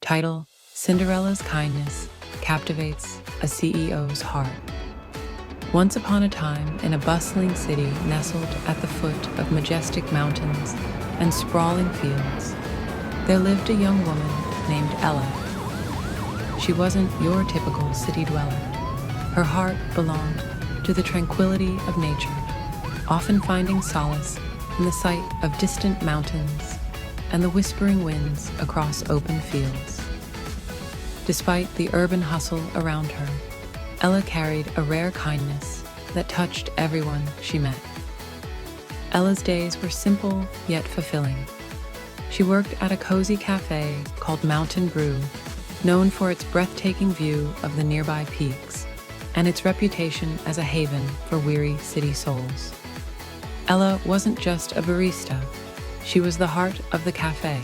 Title: Cinderella's kindness captivates a CEO's heart. Once upon a time, in a bustling city nestled at the foot of majestic mountains and sprawling fields, there lived a young woman named Ella. She wasn't your typical city dweller. Her heart belonged to the tranquility of nature, often finding solace in the sight of distant mountains and the whispering winds across open fields. Despite the urban hustle around her, Ella carried a rare kindness that touched everyone she met. Ella's days were simple yet fulfilling. She worked at a cozy cafe called Mountain Brew, known for its breathtaking view of the nearby peaks and its reputation as a haven for weary city souls. Ella wasn't just a barista, she was the heart of the cafe.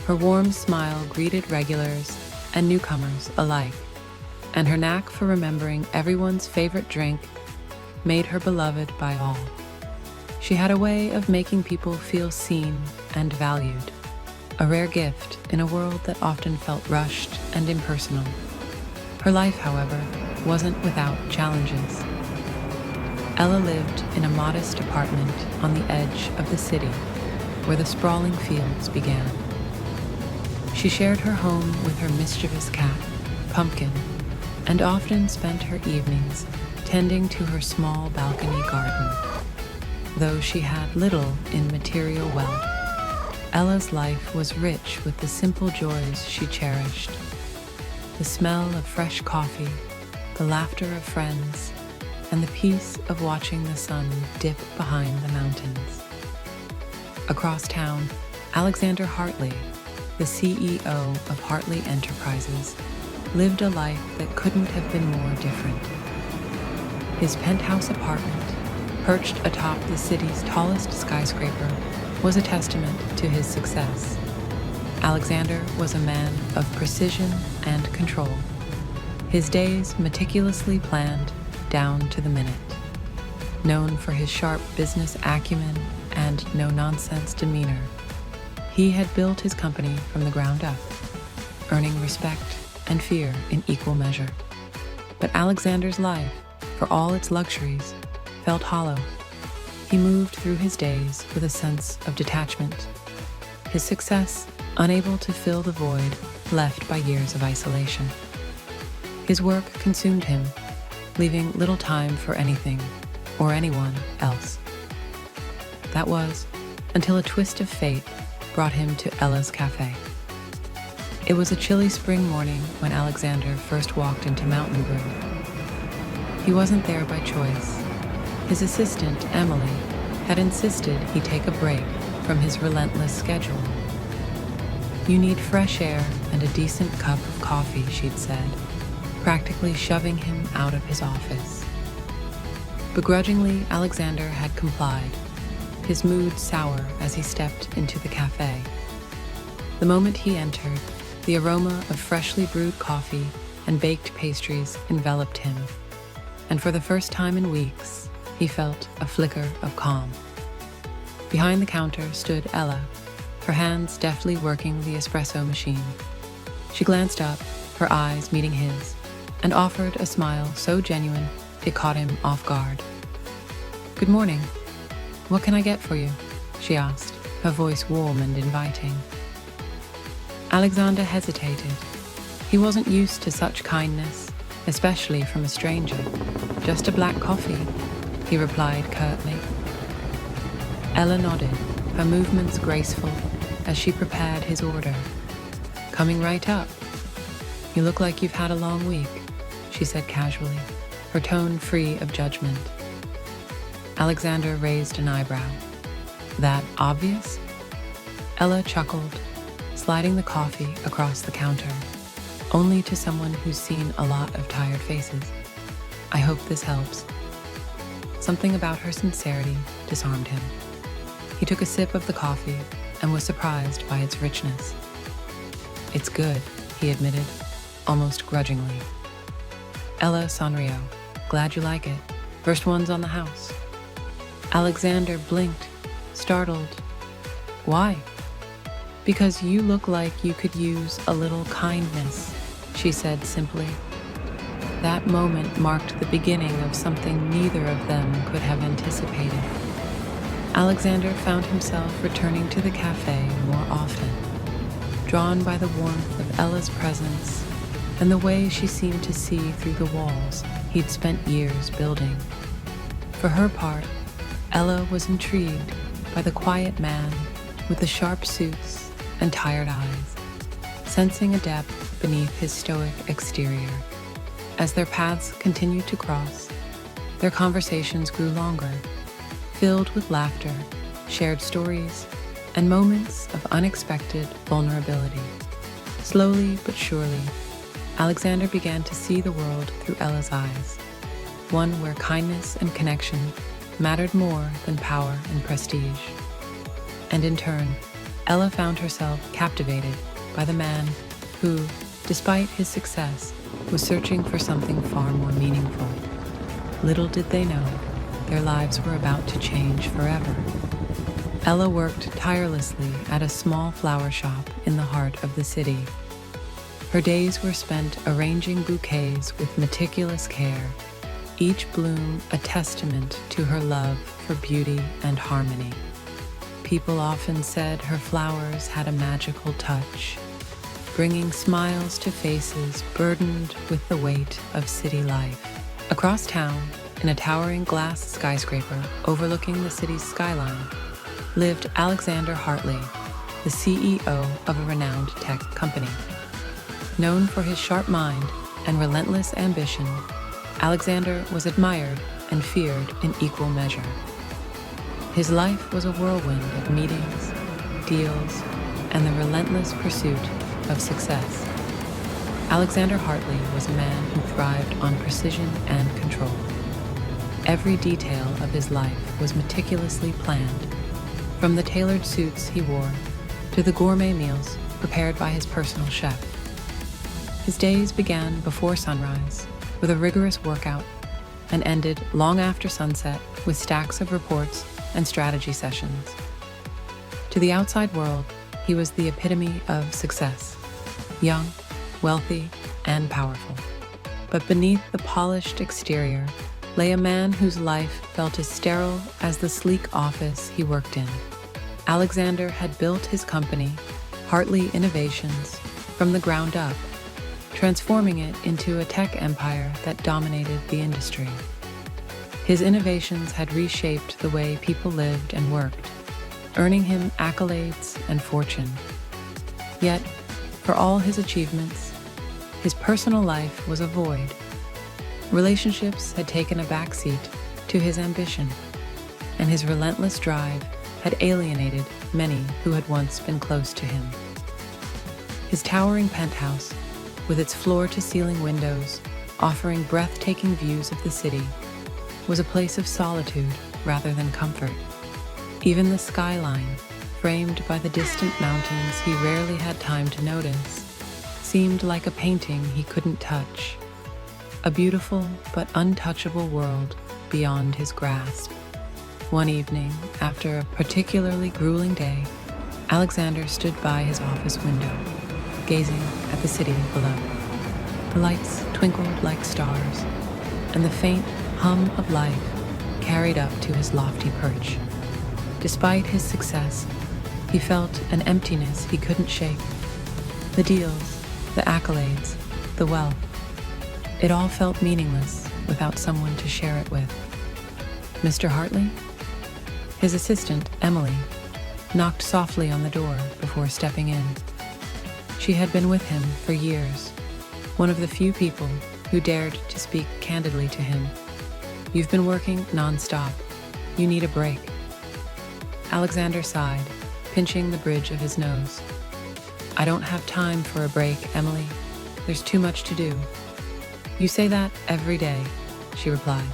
Her warm smile greeted regulars and newcomers alike, and her knack for remembering everyone's favorite drink made her beloved by all. She had a way of making people feel seen and valued, a rare gift in a world that often felt rushed and impersonal. Her life, however, wasn't without challenges. Ella lived in a modest apartment on the edge of the city, where the sprawling fields began. She shared her home with her mischievous cat, Pumpkin, and often spent her evenings tending to her small balcony garden. Though she had little in material wealth, Ella's life was rich with the simple joys she cherished. The smell of fresh coffee, the laughter of friends, and the peace of watching the sun dip behind the mountains. Across town, Alexander Hartley, the CEO of Hartley Enterprises, lived a life that couldn't have been more different. His penthouse apartment, perched atop the city's tallest skyscraper, was a testament to his success. Alexander was a man of precision and control, his days meticulously planned down to the minute. Known for his sharp business acumen and no-nonsense demeanor, he had built his company from the ground up, earning respect and fear in equal measure. But Alexander's life, for all its luxuries, felt hollow. He moved through his days with a sense of detachment, his success unable to fill the void left by years of isolation. His work consumed him, leaving little time for anything or anyone else. That was until a twist of fate brought him to Ella's cafe. It was a chilly spring morning when Alexander first walked into Mountain Brew. He wasn't there by choice. His assistant, Emily, had insisted he take a break from his relentless schedule. "You need fresh air and a decent cup of coffee," she'd said, practically shoving him out of his office. Begrudgingly, Alexander had complied, his mood sour as he stepped into the cafe. The moment he entered, the aroma of freshly brewed coffee and baked pastries enveloped him, and for the first time in weeks, he felt a flicker of calm. Behind the counter stood Ella, her hands deftly working the espresso machine. She glanced up, her eyes meeting his, and offered a smile so genuine it caught him off guard. "Good morning. What can I get for you?" she asked, her voice warm and inviting. Alexander hesitated. He wasn't used to such kindness, especially from a stranger. "Just a black coffee," he replied curtly. Ella nodded, her movements graceful as she prepared his order. "Coming right up. You look like you've had a long week," she said casually, her tone free of judgment. Alexander raised an eyebrow. "That obvious?" Ella chuckled, sliding the coffee across the counter, only to someone who's seen a lot of tired faces. "I hope this helps." Something about her sincerity disarmed him. He took a sip of the coffee and was surprised by its richness. "It's good," he admitted, almost grudgingly. "Ella Sanrio, glad you like it. First one's on the house." Alexander blinked, startled. "Why?" Because you look like you could use a little kindness, she said simply. That moment marked the beginning of something neither of them could have anticipated. Alexander found himself returning to the cafe more often, drawn by the warmth of Ella's presence and the way she seemed to see through the walls he'd spent years building. For her part, Ella was intrigued by the quiet man with the sharp suits and tired eyes, sensing a depth beneath his stoic exterior. As their paths continued to cross, their conversations grew longer, filled with laughter, shared stories, and moments of unexpected vulnerability. Slowly but surely, Alexander began to see the world through Ella's eyes, one where kindness and connection mattered more than power and prestige. And in turn, Ella found herself captivated by the man who, despite his success, was searching for something far more meaningful. Little did they know, their lives were about to change forever. Ella worked tirelessly at a small flower shop in the heart of the city. Her days were spent arranging bouquets with meticulous care, each bloom a testament to her love for beauty and harmony. People often said her flowers had a magical touch, bringing smiles to faces burdened with the weight of city life. Across town, in a towering glass skyscraper overlooking the city's skyline, lived Alexander Hartley, the CEO of a renowned tech company. Known for his sharp mind and relentless ambition, Alexander was admired and feared in equal measure. His life was a whirlwind of meetings, deals, and the relentless pursuit of success. Alexander Hartley was a man who thrived on precision and control. Every detail of his life was meticulously planned, from the tailored suits he wore to the gourmet meals prepared by his personal chef. His days began before sunrise with a rigorous workout and ended long after sunset with stacks of reports and strategy sessions. To the outside world, he was the epitome of success, young, wealthy, and powerful. But beneath the polished exterior lay a man whose life felt as sterile as the sleek office he worked in. Alexander had built his company, Hartley Innovations, from the ground up, transforming it into a tech empire that dominated the industry. His innovations had reshaped the way people lived and worked, earning him accolades and fortune. Yet, for all his achievements, his personal life was a void. Relationships had taken a backseat to his ambition, and his relentless drive had alienated many who had once been close to him. His towering penthouse, with its floor-to-ceiling windows offering breathtaking views of the city, was a place of solitude rather than comfort. Even the skyline, framed by the distant mountains he rarely had time to notice, seemed like a painting he couldn't touch, a beautiful but untouchable world beyond his grasp. One evening, after a particularly grueling day, Alexander stood by his office window, gazing at the city below. The lights twinkled like stars, and the faint hum of life carried up to his lofty perch. Despite his success, he felt an emptiness he couldn't shake. The deals, the accolades, the wealth, it all felt meaningless without someone to share it with. Mr. Hartley? His assistant, Emily, knocked softly on the door before stepping in. She had been with him for years, one of the few people who dared to speak candidly to him. "You've been working non-stop. You need a break." Alexander sighed, pinching the bridge of his nose. "I don't have time for a break, Emily. There's too much to do." "You say that every day," she replied,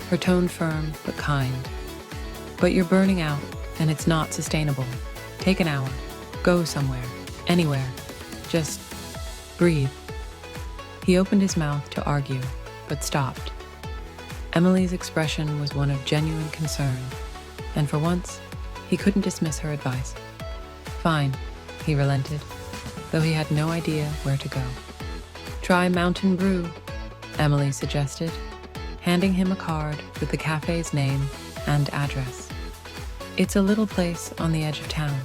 her tone firm but kind. "But you're burning out, and it's not sustainable. Take an hour. Go somewhere. Anywhere. Just breathe." He opened his mouth to argue, but stopped. Emily's expression was one of genuine concern, and for once, he couldn't dismiss her advice. "Fine. he relented, though he had no idea where to go. Try Mountain Brew, Emily suggested, handing him a card with the cafe's name and address. It's a little place on the edge of town.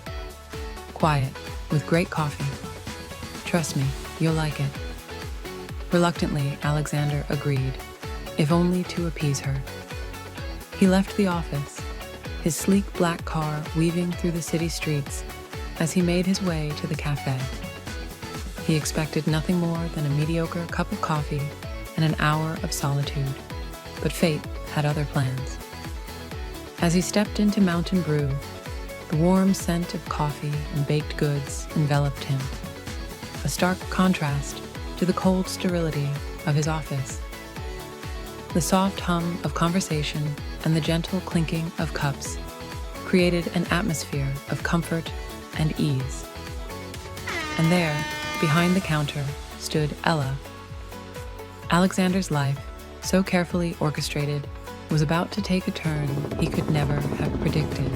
Quiet, with great coffee. Trust me, you'll like it. Reluctantly, Alexander agreed, if only to appease her. He left the office, his sleek black car weaving through the city streets as he made his way to the cafe. He expected nothing more than a mediocre cup of coffee and an hour of solitude, but fate had other plans. As he stepped into Mountain Brew, the warm scent of coffee and baked goods enveloped him, a stark contrast to the cold sterility of his office. The soft hum of conversation and the gentle clinking of cups created an atmosphere of comfort and ease. And there, behind the counter, stood Ella. Alexander's life, so carefully orchestrated, was about to take a turn he could never have predicted.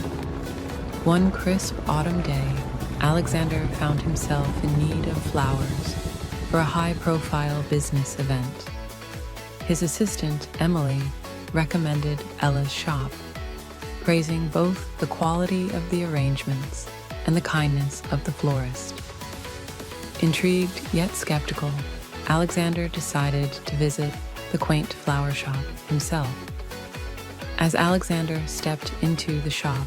One crisp autumn day, Alexander found himself in need of flowers for a high-profile business event. His assistant, Emily, recommended Ella's shop, praising both the quality of the arrangements and the kindness of the florist. Intrigued yet skeptical, Alexander decided to visit the quaint flower shop himself. As Alexander stepped into the shop,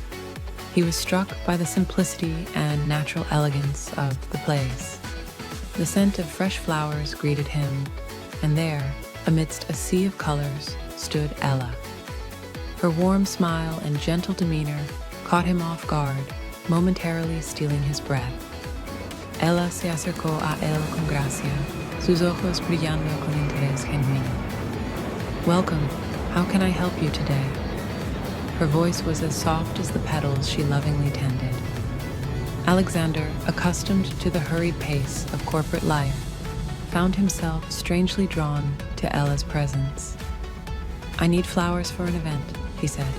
he was struck by the simplicity and natural elegance of the place. The scent of fresh flowers greeted him, and there, amidst a sea of colors, stood Ella. Her warm smile and gentle demeanor caught him off guard, momentarily stealing his breath. Ella se acercó a él con gracia, sus ojos brillando con interés genuino. Welcome, how can I help you today? Her voice was as soft as the petals she lovingly tended. Alexander, accustomed to the hurried pace of corporate life, found himself strangely drawn to Ella's presence. I need flowers for an event, he said,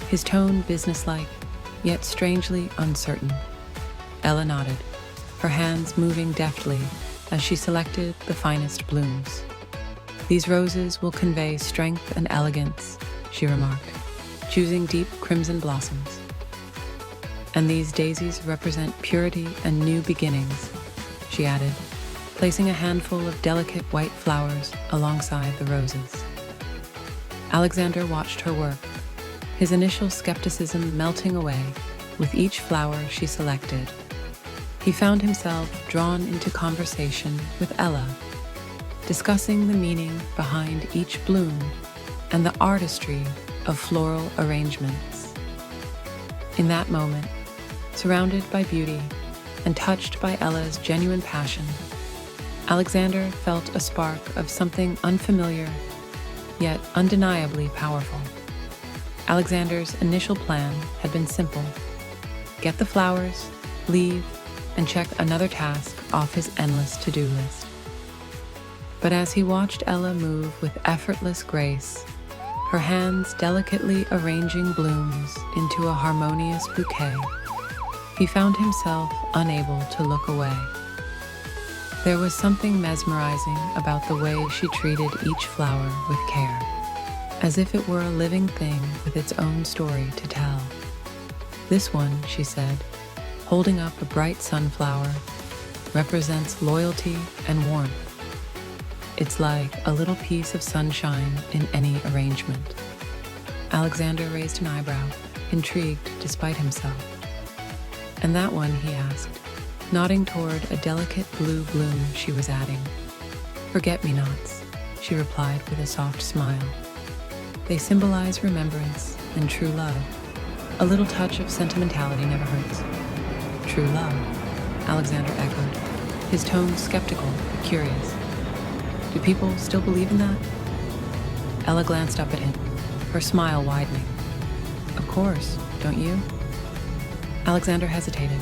his tone businesslike, yet strangely uncertain. Ella nodded, her hands moving deftly as she selected the finest blooms. These roses will convey strength and elegance, she remarked, choosing deep crimson blossoms. And these daisies represent purity and new beginnings, she added, placing a handful of delicate white flowers alongside the roses. Alexander watched her work, his initial skepticism melting away with each flower she selected. He found himself drawn into conversation with Ella, discussing the meaning behind each bloom and the artistry of floral arrangements. In that moment, surrounded by beauty and touched by Ella's genuine passion, Alexander felt a spark of something unfamiliar, yet undeniably powerful. Alexander's initial plan had been simple: get the flowers, leave, and check another task off his endless to-do list. But as he watched Ella move with effortless grace, her hands delicately arranging blooms into a harmonious bouquet, he found himself unable to look away. There was something mesmerizing about the way she treated each flower with care, as if it were a living thing with its own story to tell. This one, she said, holding up a bright sunflower, represents loyalty and warmth. It's like a little piece of sunshine in any arrangement. Alexander raised an eyebrow, intrigued despite himself. And that one, he asked, nodding toward a delicate blue bloom she was adding. Forget-me-nots, she replied with a soft smile. They symbolize remembrance and true love. A little touch of sentimentality never hurts. True love, Alexander echoed, his tone skeptical but curious. Do people still believe in that? Ella glanced up at him, her smile widening. Of course, don't you? Alexander hesitated,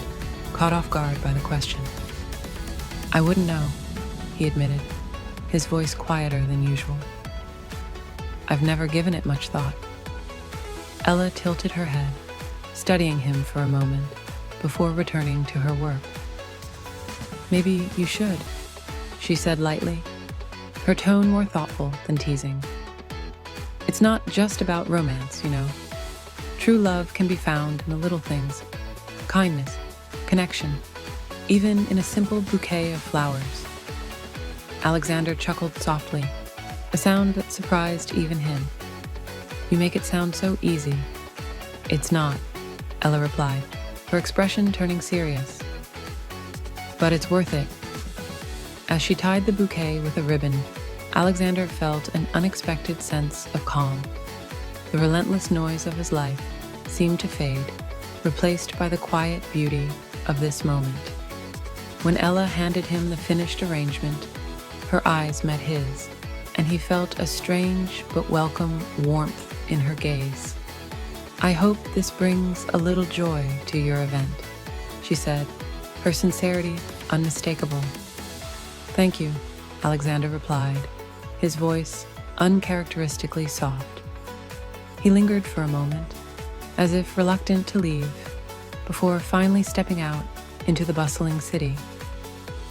caught off guard by the question. I wouldn't know, he admitted, his voice quieter than usual. I've never given it much thought. Ella tilted her head, studying him for a moment before returning to her work. Maybe you should, she said lightly, her tone more thoughtful than teasing. It's not just about romance, you know. True love can be found in the little things. Kindness, connection, even in a simple bouquet of flowers. Alexander chuckled softly, a sound that surprised even him. You make it sound so easy. It's not, Ella replied, her expression turning serious. But it's worth it. As she tied the bouquet with a ribbon, Alexander felt an unexpected sense of calm. The relentless noise of his life seemed to fade, replaced by the quiet beauty of this moment. When Ella handed him the finished arrangement, her eyes met his, and he felt a strange but welcome warmth in her gaze. I hope this brings a little joy to your event, she said, her sincerity unmistakable. Thank you, Alexander replied, his voice uncharacteristically soft. He lingered for a moment, as if reluctant to leave, before finally stepping out into the bustling city.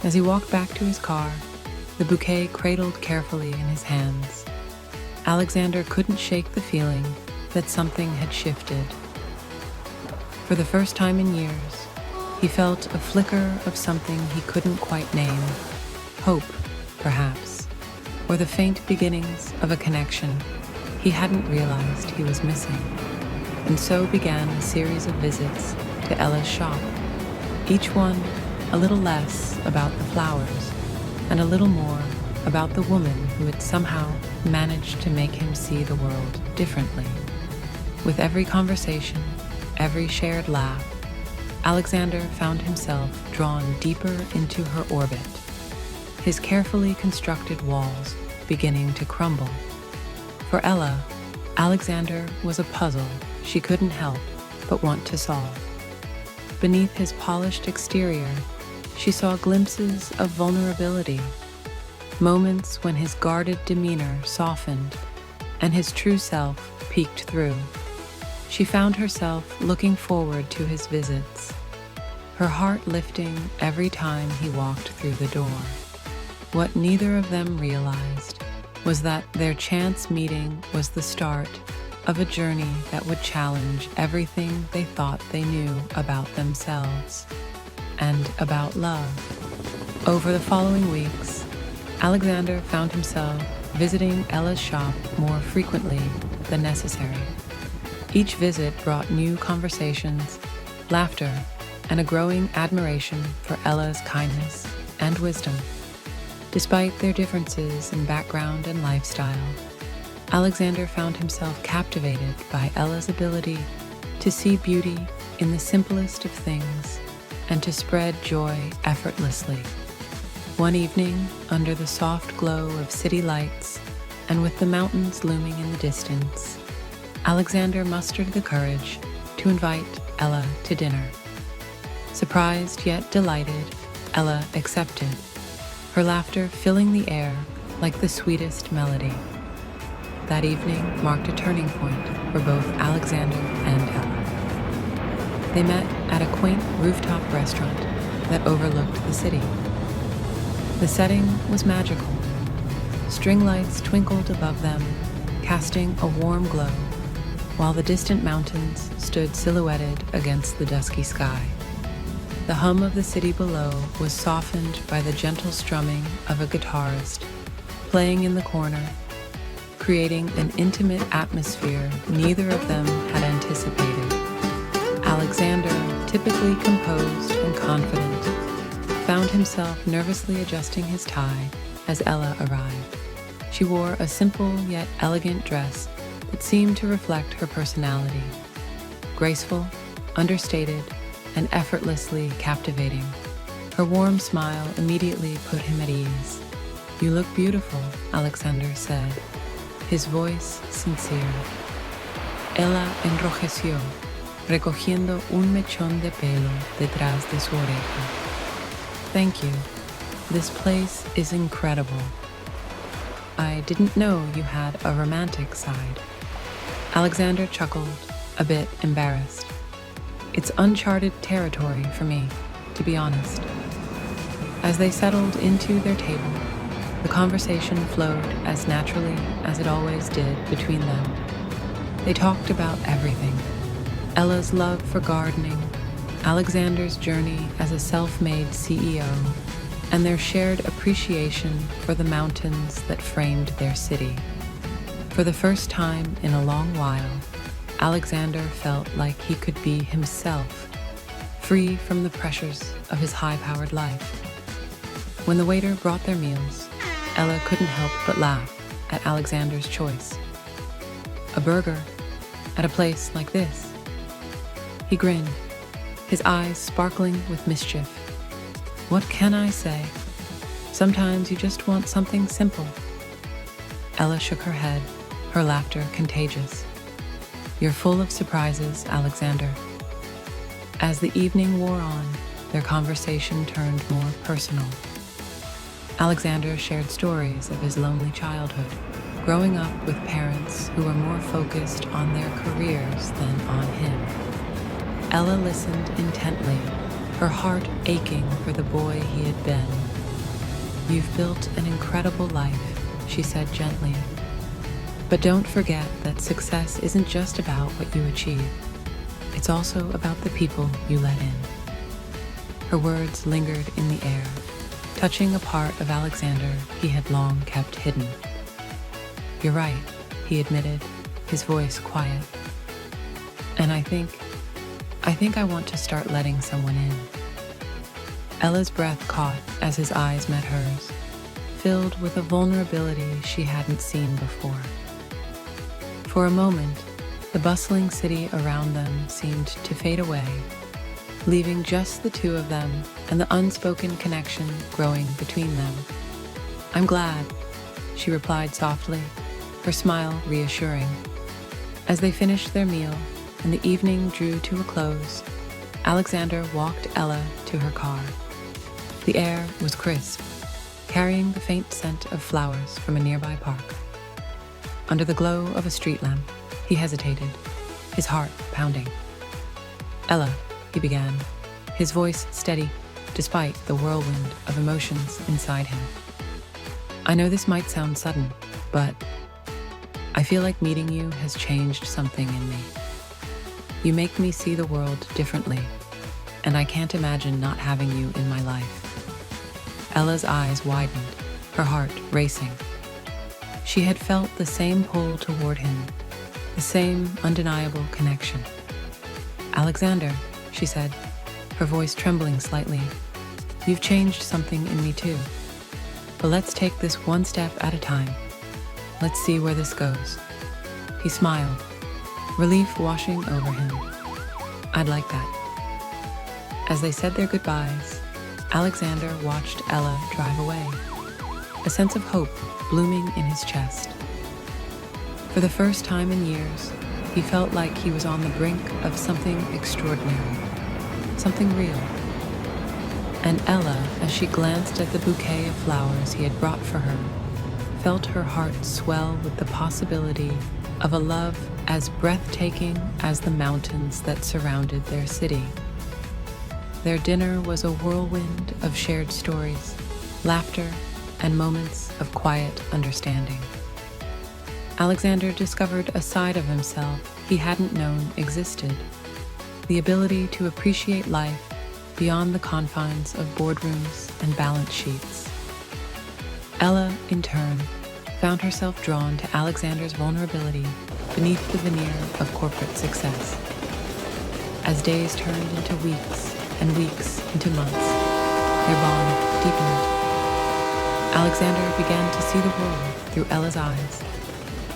As he walked back to his car, the bouquet cradled carefully in his hands, Alexander couldn't shake the feeling that something had shifted. For the first time in years, he felt a flicker of something he couldn't quite name. Hope, perhaps, or the faint beginnings of a connection he hadn't realized he was missing. And so began a series of visits to Ella's shop, each one a little less about the flowers and a little more about the woman who had somehow managed to make him see the world differently. With every conversation, every shared laugh, Alexander found himself drawn deeper into her orbit, his carefully constructed walls beginning to crumble. For Ella, Alexander was a puzzle she couldn't help but want to solve. Beneath his polished exterior, she saw glimpses of vulnerability, moments when his guarded demeanor softened and his true self peeked through. She found herself looking forward to his visits, her heart lifting every time he walked through the door. What neither of them realized was that their chance meeting was the start of a journey that would challenge everything they thought they knew about themselves and about love. Over the following weeks, Alexander found himself visiting Ella's shop more frequently than necessary. Each visit brought new conversations, laughter, and a growing admiration for Ella's kindness and wisdom. Despite their differences in background and lifestyle, Alexander found himself captivated by Ella's ability to see beauty in the simplest of things and to spread joy effortlessly. One evening, under the soft glow of city lights and with the mountains looming in the distance, Alexander mustered the courage to invite Ella to dinner. Surprised yet delighted, Ella accepted, her laughter filling the air like the sweetest melody. That evening marked a turning point for both Alexander and Ella. They met at a quaint rooftop restaurant that overlooked the city. The setting was magical. String lights twinkled above them, casting a warm glow, while the distant mountains stood silhouetted against the dusky sky. The hum of the city below was softened by the gentle strumming of a guitarist playing in the corner, creating an intimate atmosphere neither of them had anticipated. Alexander, typically composed and confident, found himself nervously adjusting his tie as Ella arrived. She wore a simple yet elegant dress that seemed to reflect her personality. Graceful, understated, and effortlessly captivating. Her warm smile immediately put him at ease. "You look beautiful," Alexander said, his voice sincere. Ella enrojeció, recogiendo un mechón de pelo detrás de su oreja. "Thank you. This place is incredible. I didn't know you had a romantic side." Alexander chuckled, a bit embarrassed. "It's uncharted territory for me, to be honest." As they settled into their table, the conversation flowed as naturally as it always did between them. They talked about everything: Ella's love for gardening, Alexander's journey as a self-made CEO, and their shared appreciation for the mountains that framed their city. For the first time in a long while, Alexander felt like he could be himself, free from the pressures of his high-powered life. When the waiter brought their meals, Ella couldn't help but laugh at Alexander's choice. A burger at a place like this. He grinned, his eyes sparkling with mischief. What can I say? Sometimes you just want something simple. Ella shook her head, her laughter contagious. You're full of surprises, Alexander. As the evening wore on, their conversation turned more personal. Alexander shared stories of his lonely childhood, growing up with parents who were more focused on their careers than on him. Ella listened intently, her heart aching for the boy he had been. You've built an incredible life, she said gently. But don't forget that success isn't just about what you achieve. It's also about the people you let in. Her words lingered in the air, touching a part of Alexander he had long kept hidden. You're right, he admitted, his voice quiet. And I think I want to start letting someone in. Ella's breath caught as his eyes met hers, filled with a vulnerability she hadn't seen before. For a moment, the bustling city around them seemed to fade away, leaving just the two of them and the unspoken connection growing between them. I'm glad, she replied softly, her smile reassuring. As they finished their meal and the evening drew to a close, Alexander walked Ella to her car. The air was crisp, carrying the faint scent of flowers from a nearby park. Under the glow of a street lamp, he hesitated, his heart pounding. Ella, he began, his voice steady despite the whirlwind of emotions inside him. I know this might sound sudden, but I feel like meeting you has changed something in me. You make me see the world differently, and I can't imagine not having you in my life. Ella's eyes widened, her heart racing. She had felt the same pull toward him, the same undeniable connection. Alexander, she said, her voice trembling slightly, you've changed something in me too. But let's take this one step at a time. Let's see where this goes. He smiled, relief washing over him. I'd like that. As they said their goodbyes, Alexander watched Ella drive away, a sense of hope blooming in his chest. For the first time in years, he felt like he was on the brink of something extraordinary, something real. And Ella, as she glanced at the bouquet of flowers he had brought for her, felt her heart swell with the possibility of a love as breathtaking as the mountains that surrounded their city. Their dinner was a whirlwind of shared stories, laughter, and moments of quiet understanding. Alexander discovered a side of himself he hadn't known existed, the ability to appreciate life beyond the confines of boardrooms and balance sheets. Ella, in turn, found herself drawn to Alexander's vulnerability beneath the veneer of corporate success. As days turned into weeks and weeks into months, their bond deepened. Alexander began to see the world through Ella's eyes,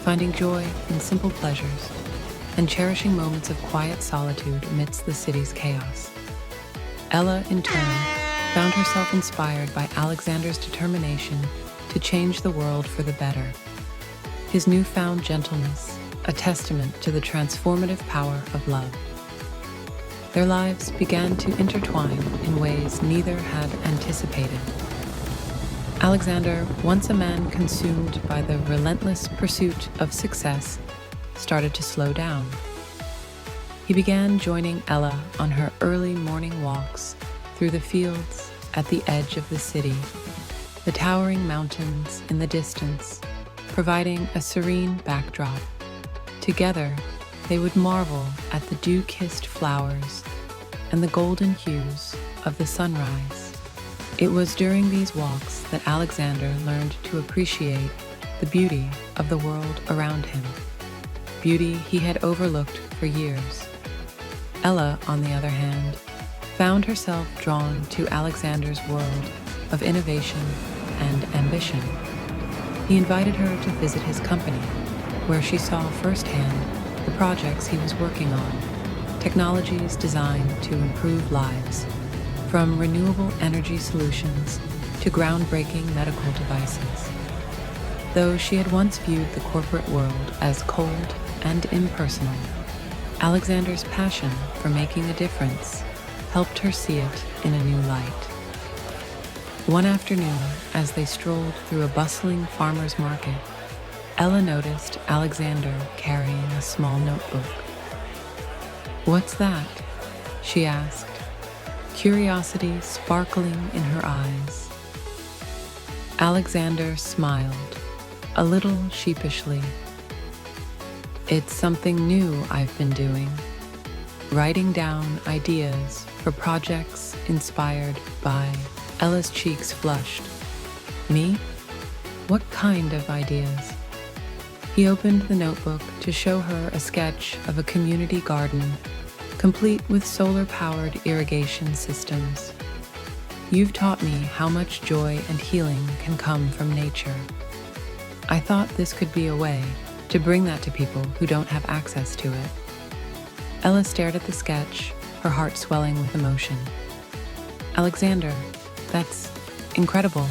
finding joy in simple pleasures and cherishing moments of quiet solitude amidst the city's chaos. Ella, in turn, found herself inspired by Alexander's determination to change the world for the better. His newfound gentleness, a testament to the transformative power of love. Their lives began to intertwine in ways neither had anticipated. Alexander, once a man consumed by the relentless pursuit of success, started to slow down. He began joining Ella on her early morning walks through the fields at the edge of the city, the towering mountains in the distance, providing a serene backdrop. Together, they would marvel at the dew-kissed flowers and the golden hues of the sunrise. It was during these walks that Alexander learned to appreciate the beauty of the world around him, beauty he had overlooked for years. Ella, on the other hand, found herself drawn to Alexander's world of innovation and ambition. He invited her to visit his company, where she saw firsthand the projects he was working on, technologies designed to improve lives, from renewable energy solutions to groundbreaking medical devices. Though she had once viewed the corporate world as cold and impersonal, Alexander's passion for making a difference helped her see it in a new light. One afternoon, as they strolled through a bustling farmer's market, Ella noticed Alexander carrying a small notebook. "What's that?" she asked, curiosity sparkling in her eyes. Alexander smiled, a little sheepishly. "It's something new I've been doing, writing down ideas for projects inspired by..." Ella's cheeks flushed. "Me? What kind of ideas?" He opened the notebook to show her a sketch of a community garden, complete with solar-powered irrigation systems. "You've taught me how much joy and healing can come from nature. I thought this could be a way to bring that to people who don't have access to it." Ella stared at the sketch, her heart swelling with emotion. "Alexander, that's incredible.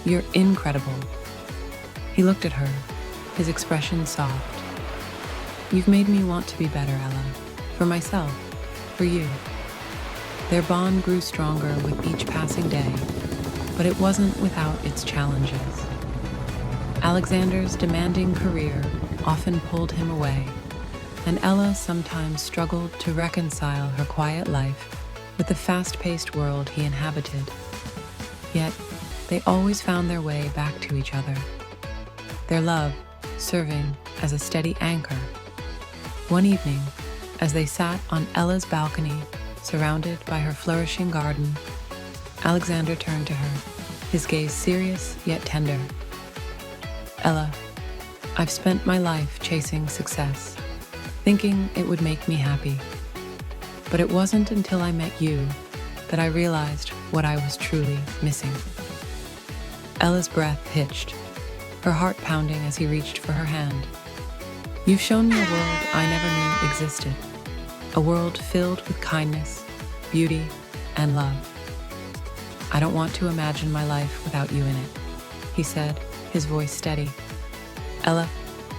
You're incredible." He looked at her, his expression soft. "You've made me want to be better, Ella. For myself, for you." Their bond grew stronger with each passing day, but it wasn't without its challenges. Alexander's demanding career often pulled him away, and Ella sometimes struggled to reconcile her quiet life with the fast-paced world he inhabited. Yet, they always found their way back to each other, their love serving as a steady anchor. One evening, as they sat on Ella's balcony, surrounded by her flourishing garden, Alexander turned to her, his gaze serious yet tender. "Ella, I've spent my life chasing success, thinking it would make me happy. But it wasn't until I met you that I realized what I was truly missing." Ella's breath hitched, her heart pounding as he reached for her hand. "You've shown me a world I never knew existed, a world filled with kindness, beauty, and love. I don't want to imagine my life without you in it," he said, his voice steady. "Ella,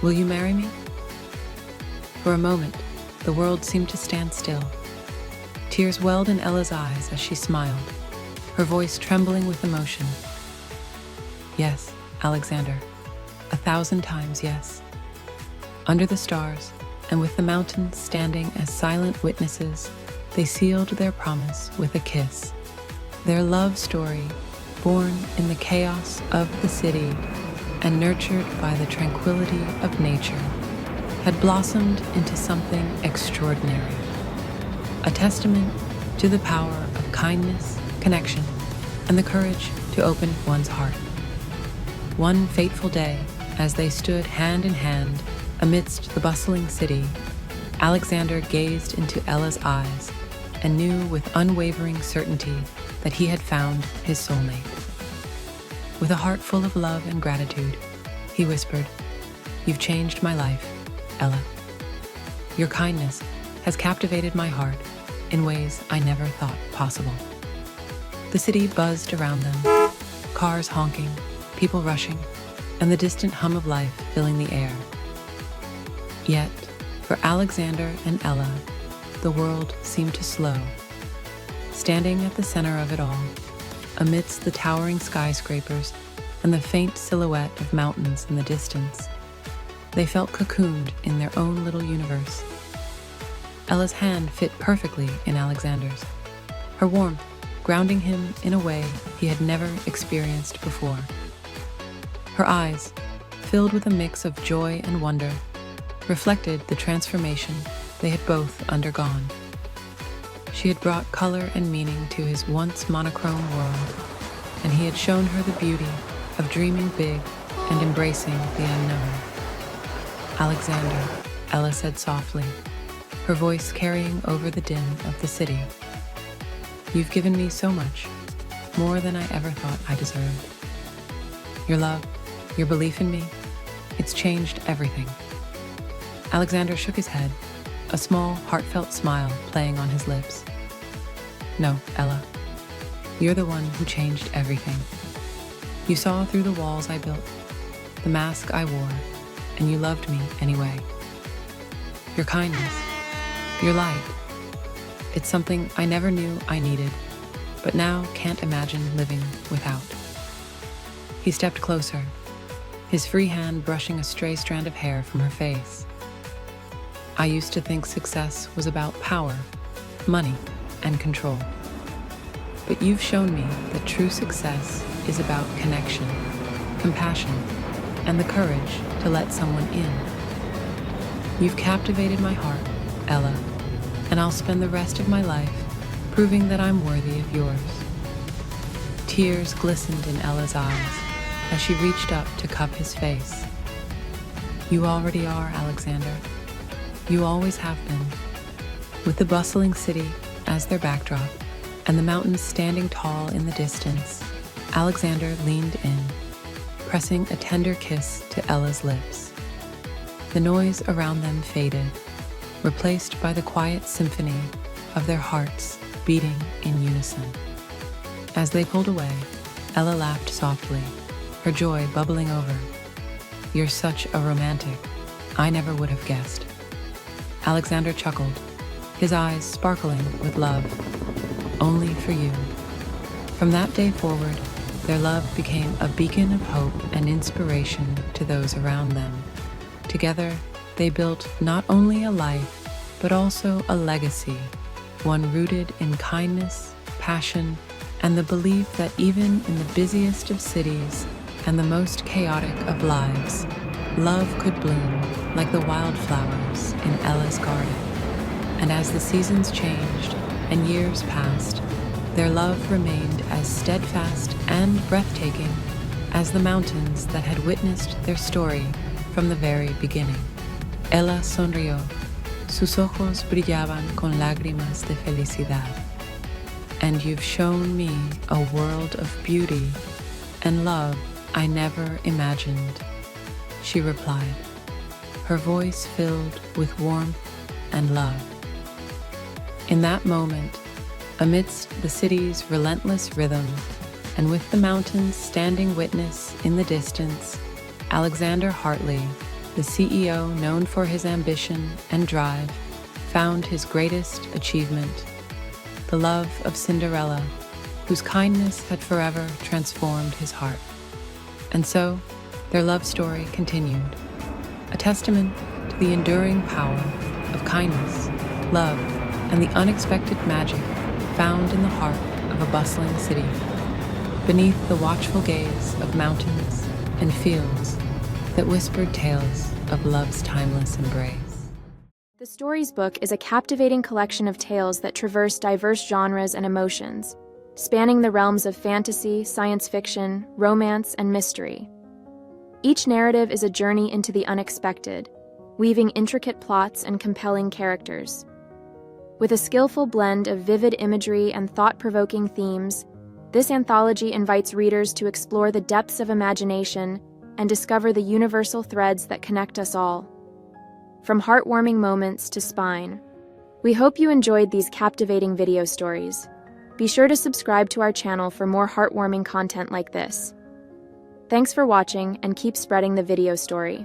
will you marry me?" For a moment, the world seemed to stand still. Tears welled in Ella's eyes as she smiled, her voice trembling with emotion. "Yes, Alexander, 1,000 times yes." Under the stars, and with the mountains standing as silent witnesses, they sealed their promise with a kiss. Their love story, born in the chaos of the city and nurtured by the tranquility of nature, had blossomed into something extraordinary. A testament to the power of kindness, connection, and the courage to open one's heart. One fateful day, as they stood hand in hand amidst the bustling city, Alexander gazed into Ella's eyes and knew with unwavering certainty that he had found his soulmate. With a heart full of love and gratitude, he whispered, "You've changed my life, Ella. Your kindness has captivated my heart in ways I never thought possible." The city buzzed around them, cars honking, people rushing, and the distant hum of life filling the air. Yet, for Alexander and Ella, the world seemed to slow. Standing at the center of it all, amidst the towering skyscrapers and the faint silhouette of mountains in the distance, they felt cocooned in their own little universe. Ella's hand fit perfectly in Alexander's, her warmth grounding him in a way he had never experienced before. Her eyes, filled with a mix of joy and wonder, reflected the transformation they had both undergone. She had brought color and meaning to his once monochrome world, and he had shown her the beauty of dreaming big and embracing the unknown. "Alexander," Ella said softly, her voice carrying over the din of the city. "You've given me so much, more than I ever thought I deserved. Your love, your belief in me, it's changed everything." Alexander shook his head, a small, heartfelt smile playing on his lips. "No, Ella, you're the one who changed everything. You saw through the walls I built, the mask I wore, and you loved me anyway. Your kindness, your light, it's something I never knew I needed, but now can't imagine living without." He stepped closer, his free hand brushing a stray strand of hair from her face. "I used to think success was about power, money, and control. But you've shown me that true success is about connection, compassion, and the courage to let someone in. You've captivated my heart, Ella, and I'll spend the rest of my life proving that I'm worthy of yours." Tears glistened in Ella's eyes as she reached up to cup his face. "You already are, Alexander. You always have been." With the bustling city as their backdrop and the mountains standing tall in the distance, Alexander leaned in, pressing a tender kiss to Ella's lips. The noise around them faded, replaced by the quiet symphony of their hearts beating in unison. As they pulled away, Ella laughed softly, her joy bubbling over. "You're such a romantic. I never would have guessed." Alexander chuckled, his eyes sparkling with love. "Only for you." From that day forward, their love became a beacon of hope and inspiration to those around them. Together, they built not only a life, but also a legacy, one rooted in kindness, passion, and the belief that even in the busiest of cities and the most chaotic of lives, love could bloom like the wildflowers in Ella's garden. And as the seasons changed and years passed, their love remained as steadfast and breathtaking as the mountains that had witnessed their story from the very beginning. Ella sonrió. Sus ojos brillaban con lágrimas de felicidad. "And you've shown me a world of beauty and love I never imagined," she replied, her voice filled with warmth and love. In that moment, amidst the city's relentless rhythm, and with the mountains standing witness in the distance, Alexander Hartley, the CEO known for his ambition and drive, found his greatest achievement, the love of Cinderella, whose kindness had forever transformed his heart. And so, their love story continued, a testament to the enduring power of kindness, love, and the unexpected magic found in the heart of a bustling city, beneath the watchful gaze of mountains and fields that whispered tales of love's timeless embrace. The Stories book is a captivating collection of tales that traverse diverse genres and emotions, spanning the realms of fantasy, science fiction, romance, and mystery. Each narrative is a journey into the unexpected, weaving intricate plots and compelling characters. With a skillful blend of vivid imagery and thought-provoking themes, this anthology invites readers to explore the depths of imagination and discover the universal threads that connect us all. From heartwarming moments to spine, we hope you enjoyed these captivating video stories. Be sure to subscribe to our channel for more heartwarming content like this. Thanks for watching, and keep spreading the video story.